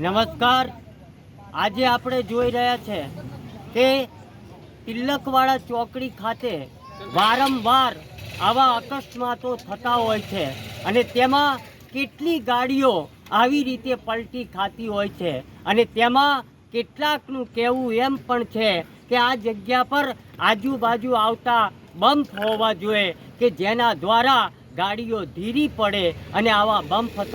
નમસ્કાર। આજે આપણે જોઈ રહ્યા છે કે તિલકવાડા ચોકડી ખાતે વારંવાર આવા અકસ્માતો થતા હોય છે અને તેમાં કેટલી ગાડીઓ આવી રીતે પલટી ખાતી હોય છે અને તેમાં કેટલાકનું કહેવું એમ પણ છે કે આ જગ્યા પર આજુબાજુ આવતા બમ્પ હોવા જોઈએ કે જેના દ્વારા ગાડીઓ ધીરી પડે અને આવા બમ્પ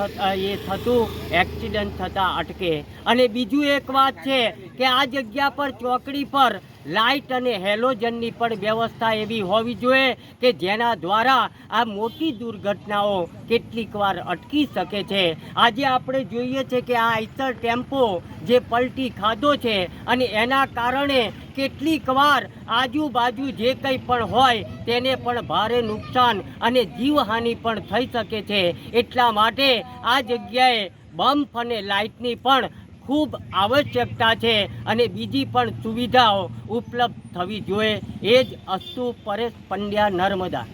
થતું એક્સિડન્ટ થતાં અટકે। અને બીજું એક વાત છે કે આ જગ્યા પર ચોકડી પર લાઇટ અને હેલોજનની પણ વ્યવસ્થા એવી હોવી જોઈએ કે જેના દ્વારા આ મોટી દુર્ઘટનાઓ કેટલીક વાર અટકી શકે છે। આજે આપણે જોઈએ છે કે આ આઈસર ટેમ્પો જે પલટી ખાધો છે અને એના કારણે કેટલીક વાર આજુબાજુ જે કંઈ પણ હોય તેને પણ ભારે નુકસાન અને જીવહાનિ પણ થઈ શકે છે। એટલા માટે આ જગ્યાએ બમ્પ અને લાઇટની પણ ખૂબ આવશ્યકતા છે અને બીજી પણ સુવિધાઓ ઉપલબ્ધ થવી જોઈએ। એ જ અસ્તુ પરેશ પંડ્યા, નર્મદા।